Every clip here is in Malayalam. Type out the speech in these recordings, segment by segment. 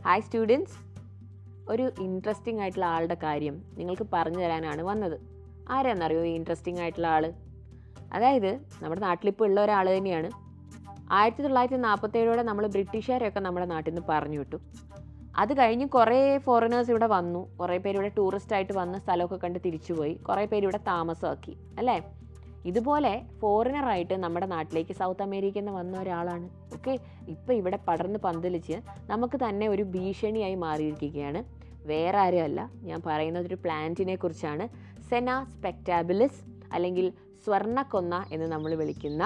ഹായ് സ്റ്റുഡൻസ്, ഒരു ഇൻട്രസ്റ്റിംഗ് ആയിട്ടുള്ള ആളുടെ കാര്യം നിങ്ങൾക്ക് പറഞ്ഞു തരാനാണ് വന്നത്. ആരാന്നറിയോ ഈ ഇൻട്രസ്റ്റിംഗ് ആയിട്ടുള്ള ആൾ? അതായത് നമ്മുടെ നാട്ടിലിപ്പോൾ ഉള്ള ഒരാൾ തന്നെയാണ്. 1947 നമ്മൾ ബ്രിട്ടീഷുകാരെയൊക്കെ നമ്മുടെ നാട്ടിൽ നിന്ന് പറഞ്ഞു വിട്ടു. അത് കഴിഞ്ഞ് കുറേ ഫോറിനേഴ്സ് ഇവിടെ വന്നു. കുറേ പേര് ഇവിടെ ടൂറിസ്റ്റായിട്ട് വന്ന് സ്ഥലമൊക്കെ കണ്ട് തിരിച്ചുപോയി. കുറേ പേര് ഇവിടെ താമസമാക്കി, അല്ലേ? ഇതുപോലെ ഫോറിനറായിട്ട് നമ്മുടെ നാട്ടിലേക്ക് സൗത്ത് അമേരിക്കയിൽ നിന്ന് വന്ന ഒരാളാണ്. ഓക്കെ, ഇപ്പോൾ ഇവിടെ പടർന്ന് പന്തലിച്ച് നമുക്ക് തന്നെ ഒരു ഭീഷണിയായി മാറിയിരിക്കുകയാണ്. വേറെ ആരുമല്ല, ഞാൻ പറയുന്നത് ഒരു പ്ലാന്റിനെ കുറിച്ചാണ്. സെന സ്പെക്ടാബിലിസ് അല്ലെങ്കിൽ സ്വർണ്ണക്കൊന്ന എന്ന് നമ്മൾ വിളിക്കുന്ന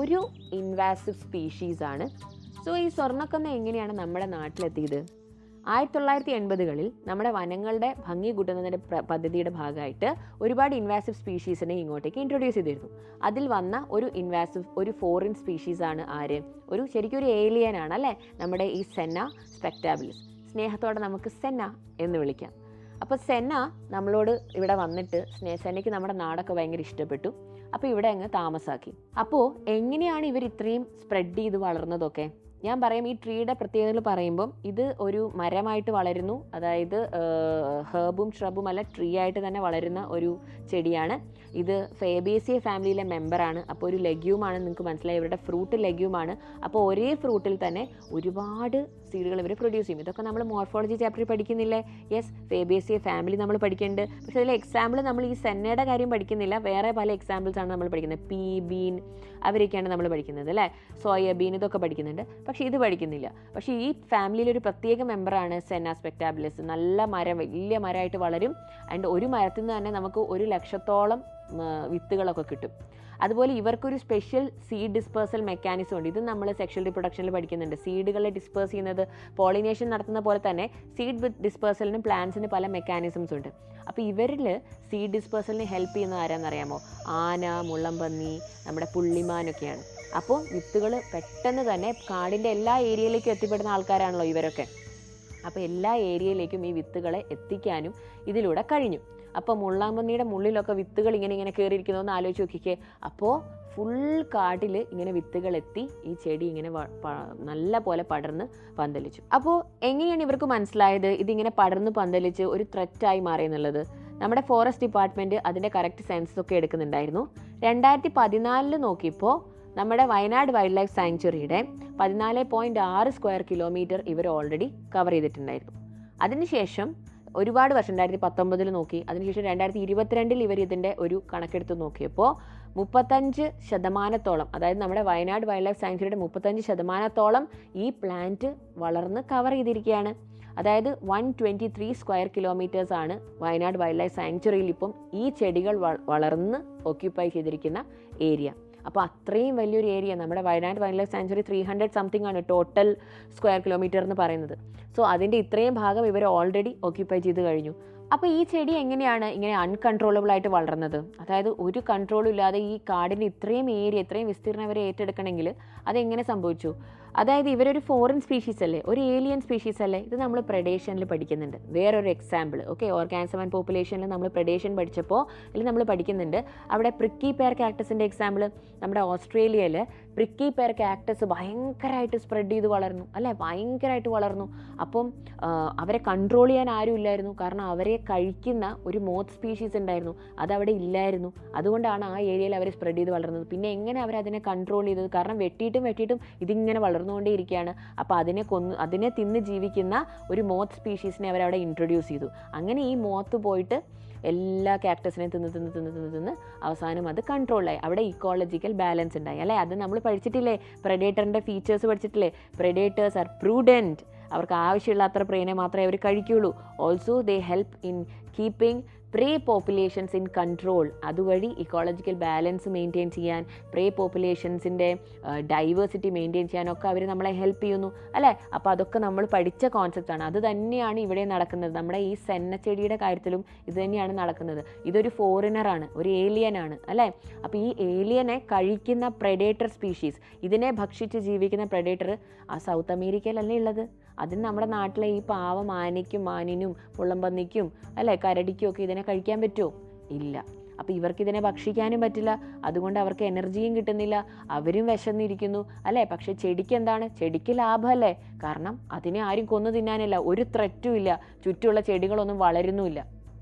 ഒരു ഇൻവാസിവ് സ്പീഷീസാണ്. സോ ഈ സ്വർണ്ണക്കൊന്ന എങ്ങനെയാണ് നമ്മുടെ നാട്ടിലെത്തിയത്? 1980-കളിൽ നമ്മുടെ വനങ്ങളുടെ ഭംഗി കൂട്ടുന്നതിൻ്റെ പദ്ധതിയുടെ ഭാഗമായിട്ട് ഒരുപാട് ഇൻവാസിവ് സ്പീഷീസിനെ ഇങ്ങോട്ടേക്ക് ഇൻട്രൊഡ്യൂസ് ചെയ്തിരുന്നു. അതിൽ വന്ന ഒരു ഫോറിൻ സ്പീഷീസാണ് ആര്? ശരിക്കും ഒരു ഏലിയനാണ്, അല്ലേ? നമ്മുടെ ഈ സെന സ്പെക്ടാബിലിസ്. സ്നേഹത്തോടെ നമുക്ക് സെന എന്ന് വിളിക്കാം. അപ്പോൾ സെന നമ്മളോട് ഇവിടെ വന്നിട്ട് സെനയ്ക്ക് നമ്മുടെ നാടൊക്കെ ഭയങ്കര ഇഷ്ടപ്പെട്ടു. അപ്പോൾ ഇവിടെ അങ്ങ് താമസാക്കി. അപ്പോൾ എങ്ങനെയാണ് ഇവർ ഇത്രയും സ്പ്രെഡ് ചെയ്ത് വളർന്നതൊക്കെ? ഞാൻ പറയാം. ഈ ട്രീയുടെ പ്രത്യേകതകൾ പറയുമ്പം ഇത് ഒരു മരമായിട്ട് വളരുന്നു. അതായത് ഹെർബും ഷ്രബും അല്ല, ട്രീ ആയിട്ട് തന്നെ വളരുന്ന ഒരു ചെടിയാണ്. ഇത് ഫേബേസിയ ഫാമിലിയിലെ മെമ്പറാണ്. അപ്പോൾ ഒരു ലെഗ്യൂമാണ്, നിങ്ങൾക്ക് മനസ്സിലായി. ഇവരുടെ ഫ്രൂട്ട് ലെഗ്യൂമാണ്. അപ്പോൾ ഒരേ ഫ്രൂട്ടിൽ തന്നെ ഒരുപാട് സീഡുകൾ ഇവർ പ്രൊഡ്യൂസ് ചെയ്യും. ഇതൊക്കെ നമ്മൾ മോർഫോളജി ചാപ്റ്ററിൽ പഠിക്കുന്നില്ലേ? യെസ്, ഫേബേസിയ ഫാമിലി നമ്മൾ പഠിക്കുന്നുണ്ട്. പക്ഷേ അതിൽ എക്സാമ്പിൾ നമ്മൾ ഈ സെന്നയുടെ കാര്യം പഠിക്കുന്നില്ല. വേറെ പല എക്സാമ്പിൾസാണ് നമ്മൾ പഠിക്കുന്നത്. പീ, ബീൻ, അവരൊക്കെയാണ് നമ്മൾ പഠിക്കുന്നത്, അല്ലേ? സോയാബീൻ, ഇതൊക്കെ പഠിക്കുന്നുണ്ട്. പക്ഷേ ഇത് പഠിക്കുന്നില്ല. പക്ഷേ ഈ ഫാമിലിയിൽ ഒരു പ്രത്യേക മെമ്പറാണ് സെന സ്പെക്ടാബിലിസ്. നല്ല മരം, വലിയ മരമായിട്ട് വളരും. ആൻഡ് ഒരു മരത്തിൽ നിന്ന് തന്നെ നമുക്ക് 100,000-ഓളം വിത്തുകളൊക്കെ കിട്ടും. അതുപോലെ ഇവർക്കൊരു സ്പെഷ്യൽ സീഡ് ഡിസ്പേഴ്സൽ മെക്കാനിസം ഉണ്ട്. ഇത് നമ്മൾ സെക്ഷൽ റിപ്രൊഡക്ഷനിൽ പഠിക്കുന്നുണ്ട്. സീഡുകളെ ഡിസ്പേഴ്സ് ചെയ്യുന്നത് പോളിനേഷൻ നടത്തുന്ന പോലെ തന്നെ സീഡ് ഡിസ്പേഴ്സലിനും പ്ലാന്റ്സിന് പല മെക്കാനിസംസ് ഉണ്ട്. അപ്പോൾ ഇവരിൽ സീഡ് ഡിസ്പേഴ്സലിന് ഹെൽപ്പ് ചെയ്യുന്നത് ആരാന്നറിയാമോ? ആന, മുള്ളംപന്നി, നമ്മുടെ പുള്ളിമാനൊക്കെയാണ്. അപ്പോൾ വിത്തുകൾ പെട്ടെന്ന് തന്നെ കാടിൻ്റെ എല്ലാ ഏരിയയിലേക്കും എത്തിപ്പെടുന്ന ആൾക്കാരാണല്ലോ ഇവരൊക്കെ. അപ്പോൾ എല്ലാ ഏരിയയിലേക്കും ഈ വിത്തുകളെ എത്തിക്കാനും ഇതിലൂടെ കഴിഞ്ഞു. അപ്പോൾ മുള്ളാമ്പന്നിയുടെ മുള്ളിലൊക്കെ വിത്തുകൾ ഇങ്ങനെ കയറിയിരിക്കുന്നതെന്ന് ആലോചിച്ച് നോക്കിക്കേ. അപ്പോൾ ഫുൾ കാട്ടിൽ ഇങ്ങനെ വിത്തുകൾ എത്തി ഈ ചെടി ഇങ്ങനെ നല്ല പോലെ പടർന്ന് പന്തലിച്ചു. അപ്പോൾ എങ്ങനെയാണ് ഇവർക്ക് മനസ്സിലായത് ഇതിങ്ങനെ പടർന്ന് പന്തലിച്ച് ഒരു ത്രെറ്റായി മാറിയെന്നുള്ളത്? നമ്മുടെ ഫോറസ്റ്റ് ഡിപ്പാർട്ട്മെൻറ്റ് അതിൻ്റെ കറക്റ്റ് സെൻസസ് ഒക്കെ എടുക്കുന്നുണ്ടായിരുന്നു. 2014 നോക്കിയപ്പോൾ നമ്മുടെ വയനാട് വൈൽഡ് ലൈഫ് സാങ്ച്വറിയുടെ 14.6 സ്ക്വയർ കിലോമീറ്റർ ഇവർ ഓൾറെഡി കവർ ചെയ്തിട്ടുണ്ടായിരുന്നു. അതിനുശേഷം ഒരുപാട് വർഷം 2019 നോക്കി. അതിനുശേഷം 2022 ഇവർ ഇതിൻ്റെ ഒരു കണക്കെടുത്ത് നോക്കിയപ്പോൾ 35%, അതായത് നമ്മുടെ വയനാട് വൈൽഡ് ലൈഫ് സാങ്ച്വറിയുടെ 35% ഈ പ്ലാന്റ് വളർന്ന് കവർ ചെയ്തിരിക്കുകയാണ്. അതായത് 123 സ്ക്വയർ കിലോമീറ്റേഴ്സ് ആണ് വയനാട് വൈൽഡ് ലൈഫ് സാങ്ച്വറിയിൽ ഇപ്പം ഈ ചെടികൾ വളർന്ന് ഓക്യുപ്പൈ ചെയ്തിരിക്കുന്ന ഏരിയ. അപ്പോൾ അത്രയും വലിയൊരു ഏരിയ. നമ്മുടെ Wayanad wild life sanctuary 300 something ആണ് ടോട്ടൽ സ്ക്വയർ കിലോമീറ്റർ എന്ന് പറയുന്നത്. സോ അതിൻ്റെ ഇത്രയും ഭാഗം ഇവർ ഓൾറെഡി ഓക്യുപ്പൈ ചെയ്ത് കഴിഞ്ഞു. അപ്പോൾ ഈ ചെടി എങ്ങനെയാണ് ഇങ്ങനെ അൺകൺട്രോളബിൾ ആയിട്ട് വളർന്നത്? അതായത് ഒരു കൺട്രോളും ഇല്ലാതെ ഈ കാടിൻ്റെ ഇത്രയും ഏരിയ, ഇത്രയും വിസ്തീർണം ഇവരെ ഏറ്റെടുക്കണമെങ്കിൽ അതെങ്ങനെ സംഭവിച്ചു? അതായത് ഇവരൊരു ഫോറിൻ സ്പീഷീസ് അല്ലേ, ഒരു ഏലിയൻ സ്പീഷീസ് അല്ലേ? ഇത് നമ്മൾ പ്രഡേഷനിൽ പഠിക്കുന്നുണ്ട്. വേറൊരു എക്സാമ്പിൾ, ഓക്കെ, ഓർഗാനിസം ആൻഡ് പോപ്പുലേഷനിൽ നമ്മൾ പ്രഡേഷൻ പഠിച്ചപ്പോൾ ഇതിൽ നമ്മൾ പഠിക്കുന്നുണ്ട്. അവിടെ പ്രിക്കി പെയർ കാക്ടസിൻ്റെ എക്സാമ്പിൾ, നമ്മുടെ ഓസ്ട്രേലിയയിൽ പ്രിക്കി പെയർ കാക്ടസ് ഭയങ്കരമായിട്ട് സ്പ്രെഡ് ചെയ്ത് വളർന്നു, അല്ലേ? ഭയങ്കരമായിട്ട് വളർന്നു. അപ്പം അവരെ കൺട്രോൾ ചെയ്യാൻ ആരും ഇല്ലായിരുന്നു. കാരണം അവരെ കഴിക്കുന്ന ഒരു മോത്ത് സ്പീഷീസ് ഉണ്ടായിരുന്നു, അതവിടെ ഇല്ലായിരുന്നു. അതുകൊണ്ടാണ് ആ ഏരിയയിൽ അവർ സ്പ്രെഡ് ചെയ്ത് വളർന്നത്. പിന്നെ എങ്ങനെ അവരതിനെ കൺട്രോൾ ചെയ്തത്? കാരണം വെട്ടിയിട്ടും ഇതിങ്ങനെ വളർന്നുകൊണ്ടേയിരിക്കുകയാണ്. അപ്പോൾ അതിനെ തിന്ന് ജീവിക്കുന്ന ഒരു മോത്ത് സ്പീഷീസിനെ അവരവിടെ ഇൻട്രൊഡ്യൂസ് ചെയ്തു. അങ്ങനെ ഈ മോത്ത് പോയിട്ട് എല്ലാ കാക്ടസിനെയും തിന്ന് അവസാനം അത് കൺട്രോളായി. അവിടെ ഇക്കോളജിക്കൽ ബാലൻസ് ഉണ്ടായി, അല്ലേ? അത് നമ്മൾ പഠിച്ചിട്ടില്ലേ? പ്രെഡേറ്ററിൻ്റെ ഫീച്ചേഴ്സ് പഠിച്ചിട്ടില്ലേ? Predators are prudent. അവർക്ക് ആവശ്യമുള്ള അത്ര പ്രേനെ മാത്രമേ അവർ കഴിക്കുകയുള്ളൂ. Also they help in keeping prey populations in control. അതുവഴി ഇക്കോളജിക്കൽ ബാലൻസ് മെയിൻറ്റെയിൻ ചെയ്യാൻ, പ്രേ പോപ്പുലേഷൻസിൻ്റെ ഡൈവേഴ്സിറ്റി മെയിൻറ്റെയിൻ ചെയ്യാനൊക്കെ അവർ നമ്മളെ ഹെൽപ്പ് ചെയ്യുന്നു, അല്ലേ? അപ്പോൾ അതൊക്കെ നമ്മൾ പഠിച്ച കോൺസെപ്റ്റാണ്. അത് തന്നെയാണ് ഇവിടെ നടക്കുന്നത്. നമ്മുടെ ഈ സെന്നച്ചെടിയുടെ കാര്യത്തിലും ഇത് തന്നെയാണ് നടക്കുന്നത്. ഇതൊരു ഫോറിനറാണ്, ഒരു ഏലിയനാണ്, അല്ലേ? അപ്പോൾ ഈ ഏലിയനെ കഴിക്കുന്ന പ്രെഡേറ്റർ സ്പീഷീസ്, ഇതിനെ ഭക്ഷിച്ച് ജീവിക്കുന്ന പ്രെഡേറ്റർ ആ സൗത്ത് അമേരിക്കയിലല്ലേ ഉള്ളത്. അതിന് നമ്മുടെ നാട്ടിലെ ഈ പാവം ആനയ്ക്കും മാനിനും മുള്ളംപന്നിക്കും, അല്ലേ, കരടിക്കും ഒക്കെ ഇതിനെ കഴിക്കാൻ പറ്റുമോ? ഇല്ല. അപ്പോൾ ഇവർക്കിതിനെ ഭക്ഷിക്കാനും പറ്റില്ല, അതുകൊണ്ട് അവർക്ക് എനർജിയും കിട്ടുന്നില്ല, അവരും വിശന്നിരിക്കുന്നു അല്ലേ. പക്ഷേ ചെടിക്ക് എന്താണ്, ചെടിക്ക് ലാഭമല്ലേ, കാരണം അതിനെ ആരും കൊന്നു തിന്നാനില്ല, ഒരു ത്രെറ്റും ഇല്ല, ചുറ്റുമുള്ള ചെടികളൊന്നും വളരുന്നുമില്ല,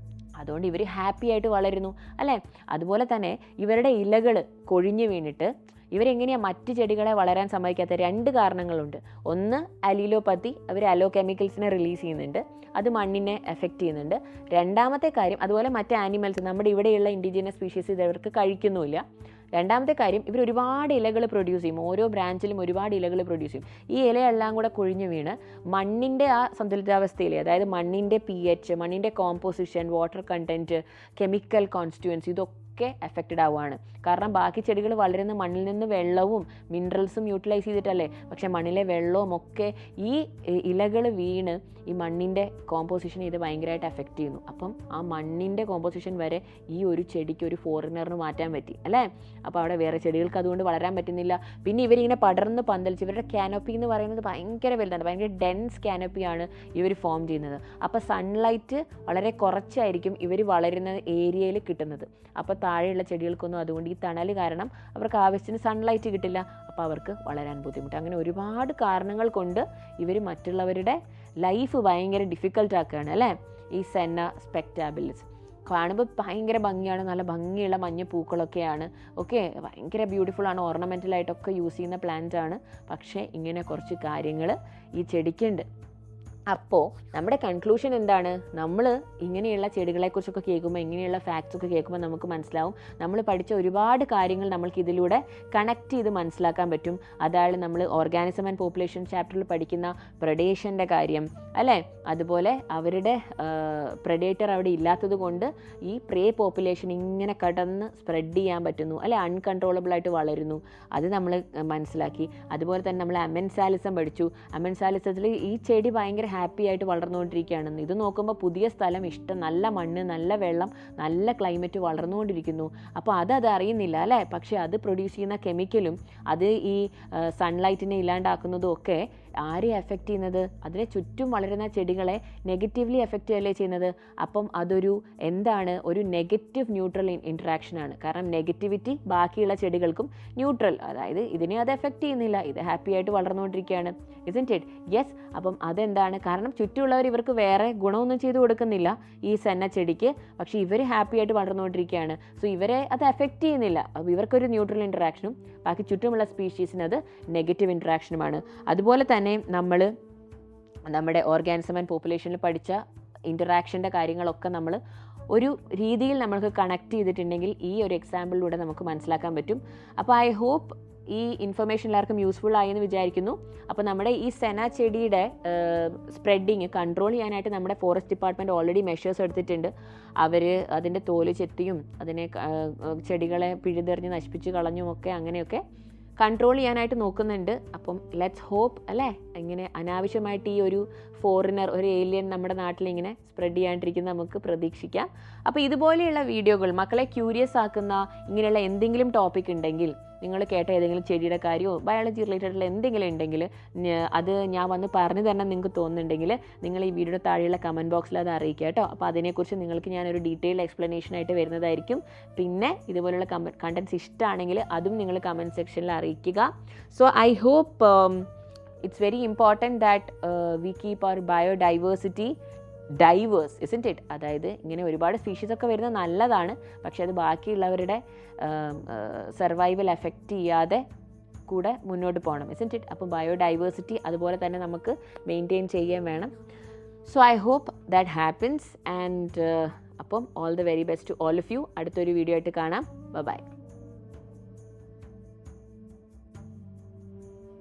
അതുകൊണ്ട് ഇവർ ഹാപ്പി ആയിട്ട് വളരുന്നു അല്ലേ. അതുപോലെ തന്നെ ഇവരുടെ ഇലകൾ കൊഴിഞ്ഞു വീണിട്ട് ഇവരെങ്ങനെയാണ് മറ്റ് ചെടികളെ വളരാൻ സമ്മതിക്കാത്ത 2 കാരണങ്ങളുണ്ട്. ഒന്ന് അലീലോപ്പതി, അവർ അലോ കെമിക്കൽസിനെ റിലീസ് ചെയ്യുന്നുണ്ട്, അത് മണ്ണിനെ എഫക്റ്റ് ചെയ്യുന്നുണ്ട്. രണ്ടാമത്തെ കാര്യം, അതുപോലെ മറ്റ് ആനിമൽസ്, നമ്മുടെ ഇവിടെയുള്ള ഇൻഡിജിനസ് സ്പീഷീസ് ഇവർക്ക് കഴിക്കുന്നുമില്ല. രണ്ടാമത്തെ കാര്യം, ഇവർ ഒരുപാട് ഇലകൾ പ്രൊഡ്യൂസ് ചെയ്യും, ഓരോ ബ്രാഞ്ചിലും ഒരുപാട് ഇലകൾ പ്രൊഡ്യൂസ് ചെയ്യും. ഈ ഇലയെല്ലാം കൂടെ കൊഴിഞ്ഞു വീണ് മണ്ണിൻ്റെ ആ സന്തുലിതാവസ്ഥയിൽ, അതായത് മണ്ണിൻ്റെ pH, മണ്ണിൻ്റെ composition, water content, chemical constituency, ഇതൊക്കെ എഫക്റ്റഡ് ആവുകയാണ്. കാരണം ബാക്കി ചെടികൾ വളരുന്ന മണ്ണിൽ നിന്ന് വെള്ളവും മിനറൽസും യൂട്ടിലൈസ് ചെയ്തിട്ടല്ലേ, പക്ഷേ മണ്ണിലെ വെള്ളവും ഒക്കെ ഈ ഇലകൾ വീണ് ഈ മണ്ണിൻ്റെ കോമ്പോസിഷൻ ഇത് ഭയങ്കരമായിട്ട് എഫക്റ്റ് ചെയ്യുന്നു. അപ്പം ആ മണ്ണിൻ്റെ കോമ്പോസിഷൻ വരെ ഈ ഒരു ചെടിക്ക് ഒരു ഫോറിനറിന് മാറ്റാൻ പറ്റി അല്ലേ. അപ്പോൾ അവിടെ വേറെ ചെടികൾക്ക് അതുകൊണ്ട് വളരാൻ പറ്റുന്നില്ല. പിന്നെ ഇവരിങ്ങനെ പടർന്ന് പന്തലിച്ച്, ഇവരുടെ കാനോപ്പി എന്ന് പറയുന്നത് ഭയങ്കര വലുതാണ്, ഭയങ്കര ഡെൻസ് കാനോപ്പിയാണ് ഇവർ ഫോം ചെയ്യുന്നത്. അപ്പോൾ സൺലൈറ്റ് വളരെ കുറച്ചായിരിക്കും ഇവർ വളരുന്ന ഏരിയയിൽ കിട്ടുന്നത്. അപ്പോൾ താഴെയുള്ള ചെടികൾക്കൊന്നും അതുകൊണ്ട് ഈ തണൽ കാരണം അവർക്ക് ആവശ്യത്തിന് സൺലൈറ്റ് കിട്ടില്ല, അപ്പോൾ അവർക്ക് വളരാൻ ബുദ്ധിമുട്ട്. അങ്ങനെ ഒരുപാട് കാരണങ്ങൾ കൊണ്ട് ഇവർ മറ്റുള്ളവരുടെ ലൈഫ് ഭയങ്കര ഡിഫിക്കൽട്ടാക്കുകയാണ് അല്ലേ. ഈ സെന്ന സ്പെക്ടാബിലിസ് കാണുമ്പോൾ ഭയങ്കര ഭംഗിയാണ്, നല്ല ഭംഗിയുള്ള മഞ്ഞ പൂക്കളൊക്കെയാണ്, ഓക്കെ, ഭയങ്കര ബ്യൂട്ടിഫുള്ളാണ്, ഓർണമെൻ്റലായിട്ടൊക്കെ യൂസ് ചെയ്യുന്ന പ്ലാന്റ് ആണ്. പക്ഷേ ഇങ്ങനെ കുറച്ച് കാര്യങ്ങൾ ഈ ചെടിക്കുണ്ട്. അപ്പോൾ നമ്മുടെ കൺക്ലൂഷൻ എന്താണ്, നമ്മൾ ഇങ്ങനെയുള്ള ചെടികളെക്കുറിച്ചൊക്കെ കേൾക്കുമ്പോൾ, ഇങ്ങനെയുള്ള ഫാക്ട്സ് ഒക്കെ കേൾക്കുമ്പോൾ നമുക്ക് മനസ്സിലാവും നമ്മൾ പഠിച്ച ഒരുപാട് കാര്യങ്ങൾ നമ്മൾക്ക് ഇതിലൂടെ കണക്ട് ചെയ്ത് മനസ്സിലാക്കാൻ പറ്റും. അതായത് നമ്മൾ ഓർഗാനിസം ആൻഡ് പോപ്പുലേഷൻ ചാപ്റ്ററിൽ പഠിക്കുന്ന പ്രഡേഷൻ്റെ കാര്യം അല്ലേ, അതുപോലെ അവരുടെ പ്രഡേറ്റർ അവിടെ ഇല്ലാത്തത് കൊണ്ട് ഈ പ്രേ പോപ്പുലേഷൻ ഇങ്ങനെ കടന്ന് സ്പ്രെഡ് ചെയ്യാൻ പറ്റുന്നു അല്ലെ, അൺകൺട്രോളബിളായിട്ട് വളരുന്നു, അത് നമ്മൾ മനസ്സിലാക്കി. അതുപോലെ തന്നെ നമ്മൾ അമെൻസാലിസം പഠിച്ചു. അമെൻസാലിസത്തിൽ ഈ ചെടി ഭയങ്കര ഹാപ്പി ആയിട്ട് വളർന്നുകൊണ്ടിരിക്കുകയാണെന്ന്. ഇത് നോക്കുമ്പോൾ പുതിയ സ്ഥലം, ഇഷ്ടം, നല്ല മണ്ണ്, നല്ല വെള്ളം, നല്ല ക്ലൈമറ്റ് വളർന്നുകൊണ്ടിരിക്കുന്നു. അപ്പോൾ അത് അറിയുന്നില്ല അല്ലേ. പക്ഷേ അത് പ്രൊഡ്യൂസ് ചെയ്യുന്ന കെമിക്കലും അത് ഈ സൺലൈറ്റിനെ ഇല്ലാണ്ടാക്കുന്നതും ഒക്കെ ആരെ എഫക്റ്റ് ചെയ്യുന്നത്, അതിനെ ചുറ്റും വളരുന്ന ചെടികളെ നെഗറ്റീവ്ലി എഫക്റ്റ് ചെയ്യല്ലേ ചെയ്യുന്നത്. അപ്പം അതൊരു എന്താണ്, ഒരു നെഗറ്റീവ് ന്യൂട്രൽ ഇൻട്രാക്ഷനാണ്. കാരണം നെഗറ്റിവിറ്റി ബാക്കിയുള്ള ചെടികൾക്കും ന്യൂട്രൽ, അതായത് ഇതിനെ അത് എഫക്റ്റ് ചെയ്യുന്നില്ല, ഇത് ഹാപ്പി ആയിട്ട് വളർന്നുകൊണ്ടിരിക്കുകയാണ്, ഇസ്ന്റ് ഇറ്റ്? യെസ്. അപ്പം അതെന്താണ്, കാരണം ചുറ്റുമുള്ളവർ ഇവർക്ക് വേറെ ഗുണമൊന്നും ചെയ്തു കൊടുക്കുന്നില്ല ഈ സെന്ന ചെടിക്ക്, പക്ഷേ ഇവർ ഹാപ്പി ആയിട്ട് വളർന്നുകൊണ്ടിരിക്കുകയാണ്. സോ ഇവരെ അത് എഫക്റ്റ് ചെയ്യുന്നില്ല. അപ്പോൾ ഇവർക്കൊരു ന്യൂട്രൽ ഇൻട്രാക്ഷനും ബാക്കി ചുറ്റുമുള്ള സ്പീഷീസിന് അത് നെഗറ്റീവ് ഇൻട്രാക്ഷനുമാണ്. അതുപോലെ തന്നെ നമ്മൾ നമ്മുടെ ഓർഗാനിസം ആൻഡ് പോപ്പുലേഷനിൽ പഠിച്ച ഇൻറ്ററാക്ഷൻ്റെ കാര്യങ്ങളൊക്കെ നമ്മൾ ഒരു രീതിയിൽ നമ്മൾക്ക് കണക്ട് ചെയ്തിട്ടുണ്ടെങ്കിൽ ഈ ഒരു എക്സാമ്പിളിലൂടെ നമുക്ക് മനസ്സിലാക്കാൻ പറ്റും. അപ്പോൾ ഐ ഹോപ്പ് ഈ ഇൻഫർമേഷൻ എല്ലാവർക്കും യൂസ്ഫുൾ ആയെന്ന് വിചാരിക്കുന്നു. അപ്പോൾ നമ്മുടെ ഈ സെന ചെടിയുടെ സ്പ്രെഡിങ് കൺട്രോൾ ചെയ്യാനായിട്ട് നമ്മുടെ ഫോറസ്റ്റ് ഡിപ്പാർട്ട്മെൻറ്റ് ഓൾറെഡി മെഷേഴ്സ് എടുത്തിട്ടുണ്ട്. അവർ അതിൻ്റെ തോല് ചെത്തിയും അതിനെ ചെടികളെ പിഴുതെറിഞ്ഞ് നശിപ്പിച്ച് കളഞ്ഞുമൊക്കെ അങ്ങനെയൊക്കെ കൺട്രോൾ ചെയ്യാനായിട്ട് നോക്കുന്നുണ്ട്. അപ്പം ലെറ്റ്സ് ഹോപ്പ് അല്ലേ, ഇങ്ങനെ അനാവശ്യമായിട്ട് ഈ ഒരു ഫോറിനർ, ഒരു ഏലിയൻ നമ്മുടെ നാട്ടിലിങ്ങനെ സ്പ്രെഡ് ചെയ്യാണ്ടിരിക്കുന്ന നമുക്ക് പ്രതീക്ഷിക്കാം. അപ്പോൾ ഇതുപോലെയുള്ള വീഡിയോകൾ മക്കളെ ക്യൂരിയസ് ആക്കുന്ന ഇങ്ങനെയുള്ള എന്തെങ്കിലും ടോപ്പിക് ഉണ്ടെങ്കിൽ, നിങ്ങൾ കേട്ട ഏതെങ്കിലും ചെടിയുടെ കാര്യമോ ബയോളജി റിലേറ്റഡുള്ള എന്തെങ്കിലും ഉണ്ടെങ്കിൽ അത് ഞാൻ വന്ന് പറഞ്ഞു തരണം നിങ്ങൾക്ക് തോന്നുന്നുണ്ടെങ്കിൽ നിങ്ങൾ ഈ വീഡിയോയുടെ താഴെയുള്ള കമൻറ്റ് ബോക്സിൽ അത് അറിയിക്കുക കേട്ടോ. അപ്പോൾ അതിനെക്കുറിച്ച് നിങ്ങൾക്ക് ഞാനൊരു ഡീറ്റെയിൽഡ് എക്സ്പ്ലനേഷൻ ആയിട്ട് വരുന്നതായിരിക്കും. പിന്നെ ഇതുപോലുള്ള കണ്ടൻറ്റ്സ് ഇഷ്ടമാണെങ്കിൽ അതും നിങ്ങൾ കമൻറ്റ് സെക്ഷനിൽ അറിയിക്കുക. So I hope it's very important that we keep our biodiversity diverse, isn't it? അതായത് ഇങ്ങനെ ഒരുപാട് സ്പീഷീസ് ഒക്കെ വരുന്നത് നല്ലതാണ്, പക്ഷെ അത് ബാക്കിയുള്ളവരുടെ സർവൈവൽ എഫക്റ്റ് ചെയ്യാതെ കൂടെ മുന്നോട്ട് പോകണം, isn't it? അപ്പോൾ ബയോഡൈവേഴ്സിറ്റി അതുപോലെ തന്നെ നമുക്ക് മെയിൻറ്റെയിൻ ചെയ്യാൻ വേണം. So I hope that happens and അപ്പം all the very best to all of you. അടുത്തൊരു വീഡിയോ ആയിട്ട് കാണാം. ബൈ.